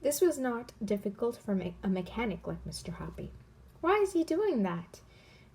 This was not difficult for a mechanic like Mr. Hoppy. Why is he doing that?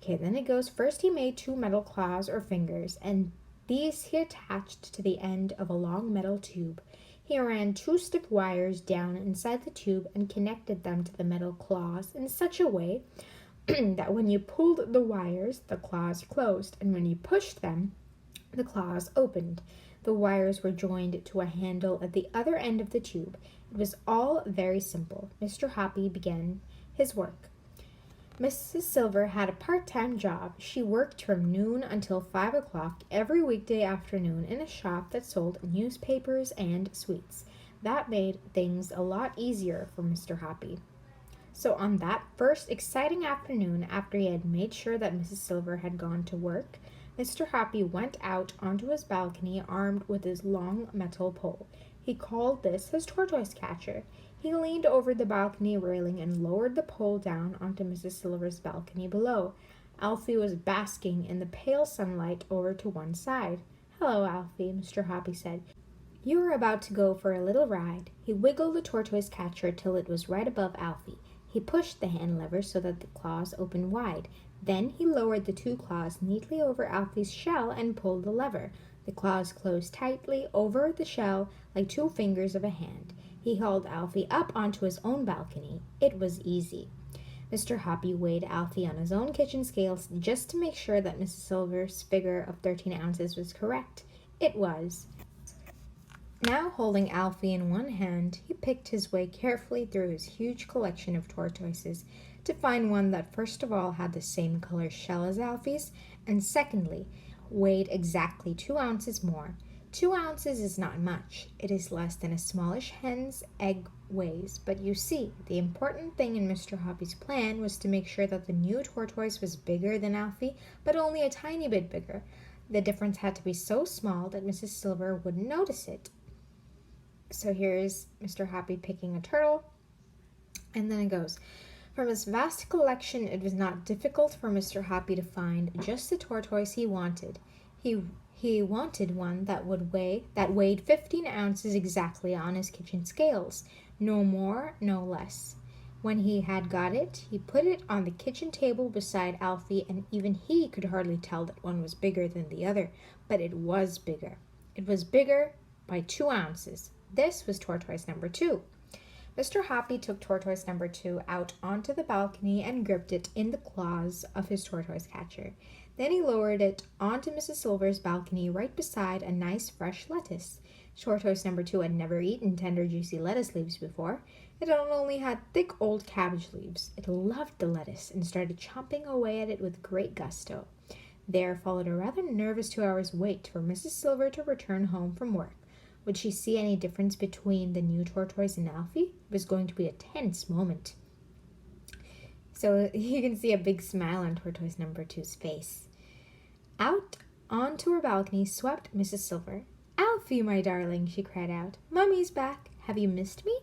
Okay, then it goes, first he made 2 metal claws or fingers, and these he attached to the end of a long metal tube. He ran 2 stiff wires down inside the tube and connected them to the metal claws in such a way that when you pulled the wires, the claws closed, and when you pushed them, the claws opened. The wires were joined to a handle at the other end of the tube. It was all very simple. Mr. Hoppy began his work. Mrs. Silver had a part-time job. She worked from noon until 5 o'clock every weekday afternoon in a shop that sold newspapers and sweets. That made things a lot easier for Mr. Hoppy. So on that first exciting afternoon, after he had made sure that Mrs. Silver had gone to work, Mr. Hoppy went out onto his balcony armed with his long metal pole. He called this his tortoise catcher. He leaned over the balcony railing and lowered the pole down onto Mrs. Silver's balcony below. Alfie was basking in the pale sunlight over to one side. "Hello, Alfie," Mr. Hoppy said. "You are about to go for a little ride." He wiggled the tortoise catcher till it was right above Alfie. He pushed the hand lever so that the claws opened wide. Then he lowered the 2 claws neatly over Alfie's shell and pulled the lever. The claws closed tightly over the shell like 2 fingers of a hand. He hauled Alfie up onto his own balcony. It was easy. Mr. Hoppy weighed Alfie on his own kitchen scales just to make sure that Mrs. Silver's figure of 13 ounces was correct. It was. Now, holding Alfie in one hand, he picked his way carefully through his huge collection of tortoises to find one that first of all had the same color shell as Alfie's, and secondly, weighed exactly 2 ounces more. 2 ounces is not much. It is less than a smallish hen's egg weighs, but you see, the important thing in Mr. Hoppy's plan was to make sure that the new tortoise was bigger than Alfie, but only a tiny bit bigger. The difference had to be so small that Mrs. Silver wouldn't notice it. So here's Mr. Hoppy picking a turtle, and then it goes, from his vast collection, it was not difficult for Mr. Hoppy to find just the tortoise he wanted. He wanted one that weighed 15 ounces exactly on his kitchen scales, no more, no less. When he had got it, he put it on the kitchen table beside Alfie, and even he could hardly tell that one was bigger than the other, but it was bigger. It was bigger by 2 ounces. This was tortoise number 2. Mr. Hoppy took tortoise number 2 out onto the balcony and gripped it in the claws of his tortoise catcher. Then he lowered it onto Mrs. Silver's balcony right beside a nice fresh lettuce. Tortoise number 2 had never eaten tender juicy lettuce leaves before. It only had thick old cabbage leaves. It loved the lettuce and started chomping away at it with great gusto. There followed a rather nervous 2 hours wait for Mrs. Silver to return home from work. Would she see any difference between the new tortoise and Alfie? It was going to be a tense moment. So you can see a big smile on tortoise number 2's face. Out onto her balcony swept Mrs. Silver. "Alfie, my darling," she cried out. "Mummy's back. Have you missed me?"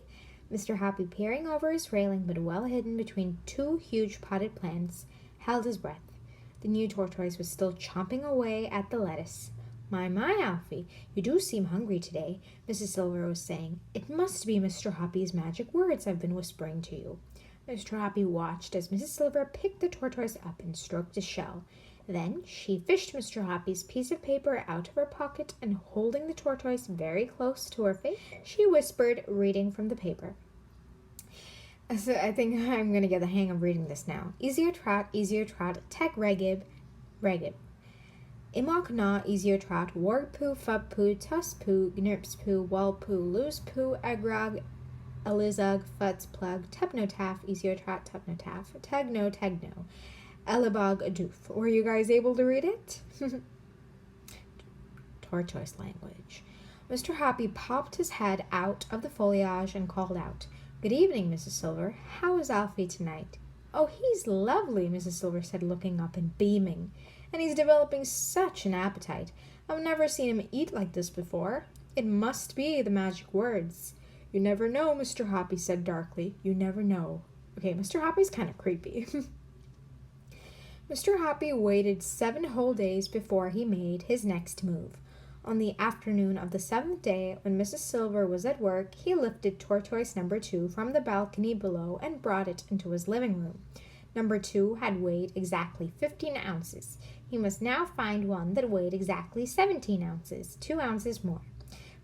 Mr. Hoppy, peering over his railing but well hidden between 2 huge potted plants, held his breath. The new tortoise was still chomping away at the lettuce. My, Alfie, you do seem hungry today," Mrs. Silver was saying. "It must be Mr. Hoppy's magic words I've been whispering to you." Mr. Hoppy watched as Mrs. Silver picked the tortoise up and stroked his shell. Then she fished Mr. Hoppy's piece of paper out of her pocket and, holding the tortoise very close to her face, she whispered, reading from the paper. So I think I'm going to get the hang of reading this now. Easier trot, tech regib. Imok na, easier trot, warg poo, fub poo, tuss poo, gnirps poo, wall poo, loose poo, agrog, elizug, futs plug, tupnotaf, easier trot, tupnotaf, tegno, elibog, adoof. Were you guys able to read it? Tortoise language. Mr. Hoppy popped his head out of the foliage and called out, "Good evening, Mrs. Silver. How is Alfie tonight?" "Oh, he's lovely," Mrs. Silver said, looking up and beaming. "And he's developing such an appetite. I've never seen him eat like this before. It must be the magic words." "You never know," Mr. Hoppy said darkly. "You never know." Okay, Mr. Hoppy's kind of creepy. Mr. Hoppy waited 7 whole days before he made his next move. On the afternoon of the 7th day, when Mrs. Silver was at work, he lifted tortoise number 2 from the balcony below and brought it into his living room. Number 2 had weighed exactly 15 ounces. He must now find one that weighed exactly 17 ounces, 2 ounces more.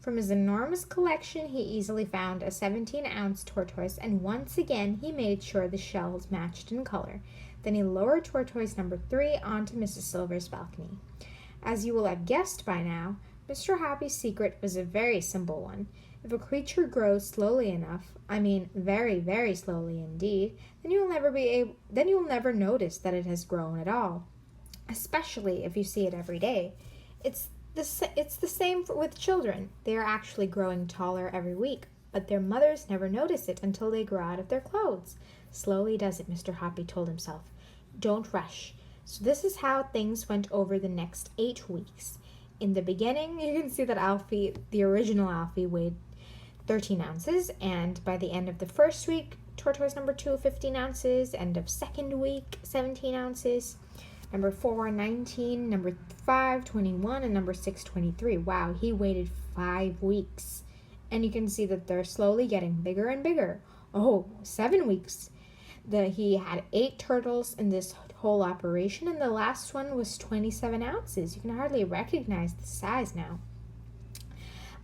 From his enormous collection, he easily found a 17-ounce tortoise, and once again he made sure the shells matched in color. Then he lowered tortoise number 3 onto Mrs. Silver's balcony. As you will have guessed by now, Mr. Happy's secret was a very simple one. If a creature grows slowly enough, I mean very, very slowly indeed, then you will never notice that it has grown at all, especially if you see it every day. It's the same with children. They are actually growing taller every week, but their mothers never notice it until they grow out of their clothes. Slowly does it, Mr. Happy told himself. Don't rush. So this is how things went over the next 8 weeks. In the beginning, you can see that Alfie, the original Alfie, weighed 13 ounces, and by the end of the first week, tortoise number 2, 15 ounces, end of second week, 17 ounces, number 4, 19, number 5, 21, and number 6, 23. Wow, he waited 5 weeks. And you can see that they're slowly getting bigger and bigger. Oh, 7 weeks. He had 8 turtles in this whole operation, and the last one was 27 ounces. You can hardly recognize the size now.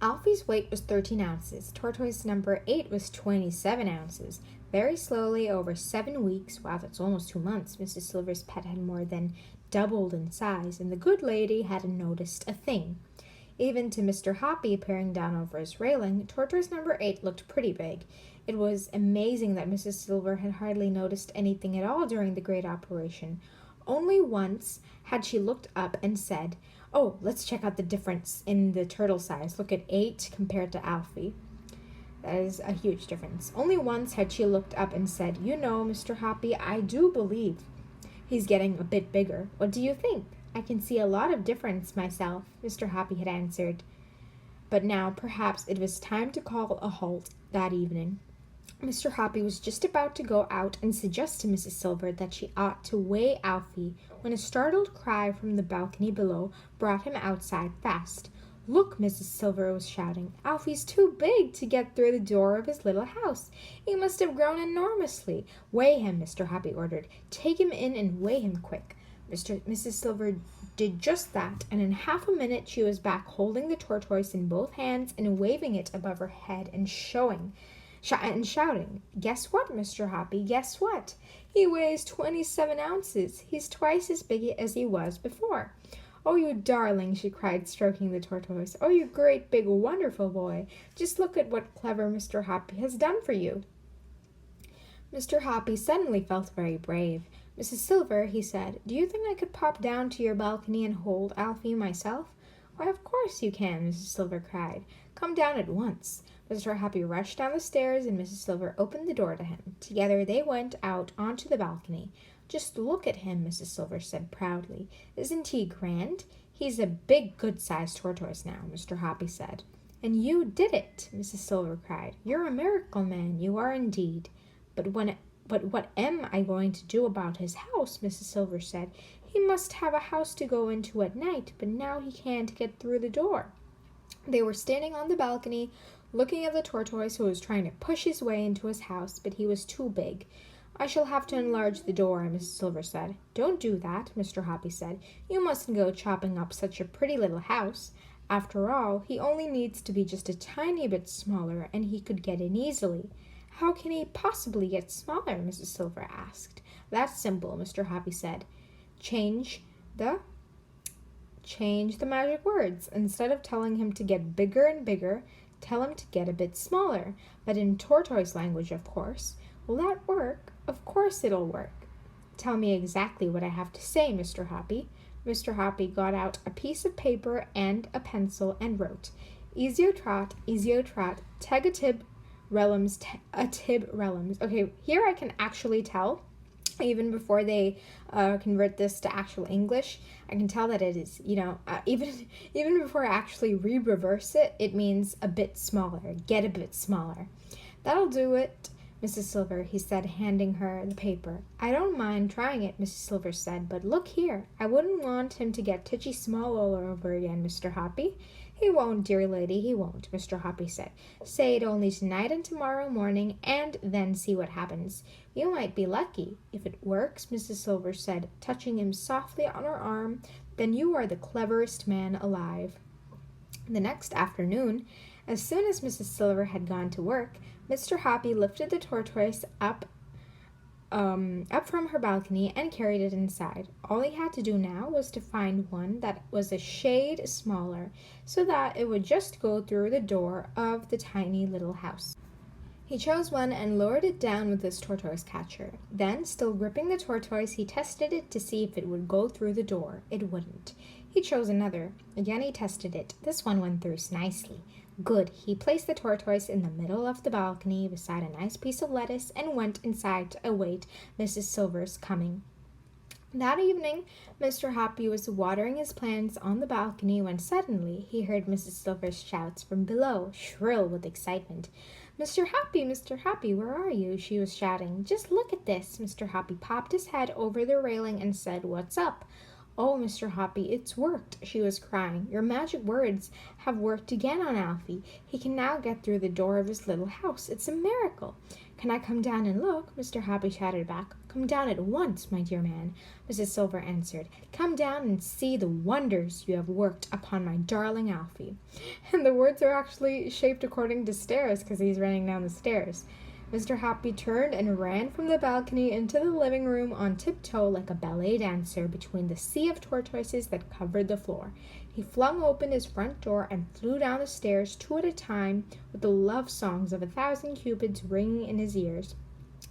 Alfie's weight was 13 ounces. Tortoise number 8 was 27 ounces. Very slowly, over 7 weeks, wow, that's almost 2 months, Mrs. Silver's pet had more than doubled in size, and the good lady hadn't noticed a thing. Even to Mr. Happy, peering down over his railing, tortoise number 8 looked pretty big. It was amazing that Mrs. Silver had hardly noticed anything at all during the great operation. Only once had she looked up and said, "Oh, let's check out the difference in the turtle size. Look at 8 compared to Alfie." That is a huge difference. Only once had she looked up and said, "You know, Mr. Happy, I do believe he's getting a bit bigger. What do you think?" "I can see a lot of difference myself," Mr. Happy had answered. But now perhaps it was time to call a halt that evening. Mr. Happy was just about to go out and suggest to Mrs. Silver that she ought to weigh Alfie when a startled cry from the balcony below brought him outside fast. "Look," Mrs. Silver was shouting, "Alfie's too big to get through the door of his little house. He must have grown enormously. Weigh him," Mr. Happy ordered. "Take him in and weigh him quick." Mrs. Silver did just that, and in half a minute she was back holding the tortoise in both hands and waving it above her head and shouting, "Guess what, Mr. Happy, guess what? He weighs 27 ounces. He's twice as big as he was before." "Oh, you darling," she cried, stroking the tortoise. "Oh, you great big wonderful boy. Just look at what clever Mr. Happy has done for you." Mr. Happy suddenly felt very brave. "Mrs. Silver," he said, "do you think I could pop down to your balcony and hold Alfie myself?" "Why, of course you can," Mrs. Silver cried. "Come down at once." Mr. Happy rushed down the stairs, and Mrs. Silver opened the door to him. Together they went out onto the balcony. "Just look at him," Mrs. Silver said proudly. "Isn't he grand? He's a big, good-sized tortoise now," Mr. Happy said. "And you did it," Mrs. Silver cried. "You're a miracle man, you are indeed." But what am I going to do about his house?" Mrs. Silver said. "He must have a house to go into at night, but now he can't get through the door." They were standing on the balcony, looking at the tortoise who was trying to push his way into his house, but he was too big. "I shall have to enlarge the door," Mrs. Silver said. "Don't do that," Mr. Happy said. "You mustn't go chopping up such a pretty little house. After all, he only needs to be just a tiny bit smaller, and he could get in easily." "How can he possibly get smaller?" Mrs. Silver asked. "That's simple," Mr. Happy said. Change the magic words. Instead of telling him to get bigger and bigger, tell him to get a bit smaller, but in tortoise language, of course. "Will that work?" "Of course it'll work." "Tell me exactly what I have to say, Mr. Happy." Mr. Happy got out a piece of paper and a pencil and wrote, Esio, Trot, teg a tib relums, a tib relums." Okay, here I can actually tell, even before they convert this to actual English, I can tell that it is, even before I actually reverse it, it means a bit smaller, get a bit smaller. "That'll do it, Mrs. Silver," he said, handing her the paper. "I don't mind trying it," Mrs. Silver said, "but look here, I wouldn't want him to get Titchy Small all over again, Mr. Happy. "He won't, dear lady, he won't," Mr. Hoppy said. "Say it only tonight and tomorrow morning, and then see what happens. You might be lucky. If it works," Mrs. Silver said, touching him softly on her arm, "then you are the cleverest man alive." The next afternoon, as soon as Mrs. Silver had gone to work, Mr. Hoppy lifted the tortoise up from her balcony and carried it inside. All he had to do now was to find one that was a shade smaller, so that it would just go through the door of the tiny little house. He chose one and lowered it down with his tortoise catcher. Then, still gripping the tortoise, he tested it to see if it would go through the door. It wouldn't. He chose another. Again he tested it. This one went through nicely. Good. He placed the tortoise in the middle of the balcony beside a nice piece of lettuce and went inside to await Mrs. Silver's coming. That evening, Mr. Hoppy was watering his plants on the balcony when suddenly he heard Mrs. Silver's shouts from below, shrill with excitement. Mr. Hoppy, where are you?" she was shouting. "Just look at this." Mr. Hoppy popped his head over the railing and said, "What's up?" "Oh, Mr. Hoppy, it's worked," she was crying. "Your magic words have worked again on Alfie. He can now get through the door of his little house. It's a miracle." "Can I come down and look?" Mr. Hoppy shouted back. "Come down at once, my dear man," Mrs. Silver answered. "Come down and see the wonders you have worked upon my darling Alfie." And the words are actually shaped according to stairs because he's running down the stairs. Mr. Hoppy turned and ran from the balcony into the living room on tiptoe like a ballet dancer between the sea of tortoises that covered the floor. He flung open his front door and flew down the stairs 2 at a time with the love songs of 1,000 cupids ringing in his ears.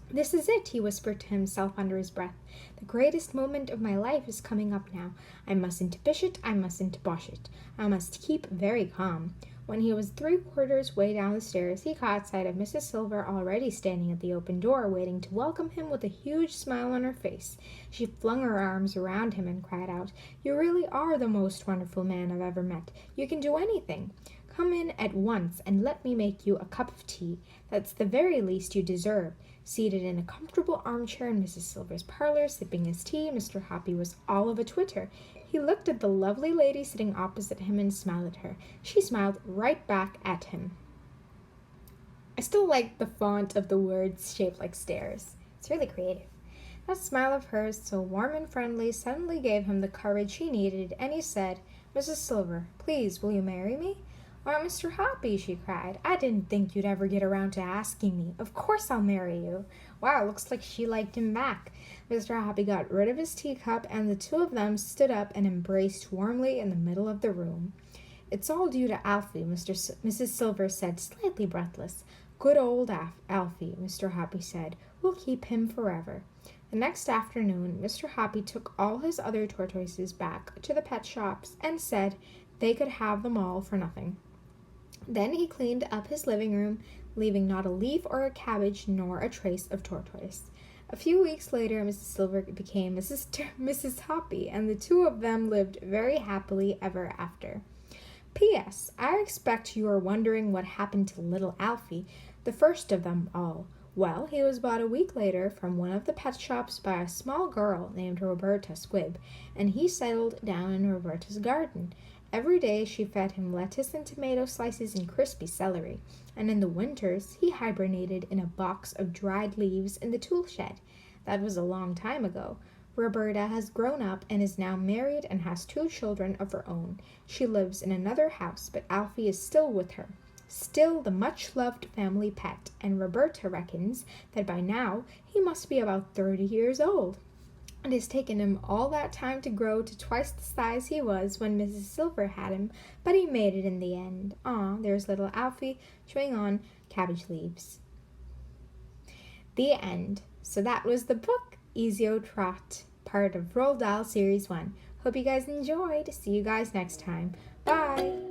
"This is it," he whispered to himself under his breath. "The greatest moment of my life is coming up now. I mustn't bish it, I mustn't bosh it. I must keep very calm." When he was 3/4 way down the stairs, he caught sight of Mrs. Silver already standing at the open door, waiting to welcome him with a huge smile on her face. She flung her arms around him and cried out, "You really are the most wonderful man I've ever met. You can do anything. Come in at once and let me make you a cup of tea. That's the very least you deserve." Seated in a comfortable armchair in Mrs. Silver's parlor, sipping his tea, Mr. Hoppy was all of a twitter. He looked at the lovely lady sitting opposite him and smiled at her. She smiled right back at him. I still like the font of the words shaped like stairs. It's really creative. That smile of hers, so warm and friendly, suddenly gave him the courage he needed, and he said, "Mrs. Silver, please, will you marry me?" "Why, Mr. Hoppy," she cried, "I didn't think you'd ever get around to asking me. Of course I'll marry you." Wow, looks like she liked him back. Mr. Hoppy got rid of his teacup, and the two of them stood up and embraced warmly in the middle of the room. "It's all due to Alfie," Mrs. Silver said, slightly breathless. "Good old Alfie," Mr. Hoppy said. "We'll keep him forever." The next afternoon, Mr. Hoppy took all his other tortoises back to the pet shops and said they could have them all for nothing. Then he cleaned up his living room, leaving not a leaf or a cabbage nor a trace of tortoise. A few weeks later, Mrs. Silver became Mrs. Hoppy, and the two of them lived very happily ever after. P.S. I expect you are wondering what happened to little Alfie, the first of them all. Well, he was bought a week later from one of the pet shops by a small girl named Roberta Squibb, and he settled down in Roberta's garden. Every day she fed him lettuce and tomato slices and crispy celery, and in the winters he hibernated in a box of dried leaves in the tool shed. That was a long time ago. Roberta has grown up and is now married and has 2 children of her own. She lives in another house, but Alfie is still with her, still the much-loved family pet, and Roberta reckons that by now he must be about 30 years old. It has taken him all that time to grow to twice the size he was when Mrs. Silver had him, but he made it in the end. There's little Alfie chewing on cabbage leaves. The end. So that was the book, Esio, Trot, part of Roald Dahl Series 1. Hope you guys enjoyed. See you guys next time. Bye!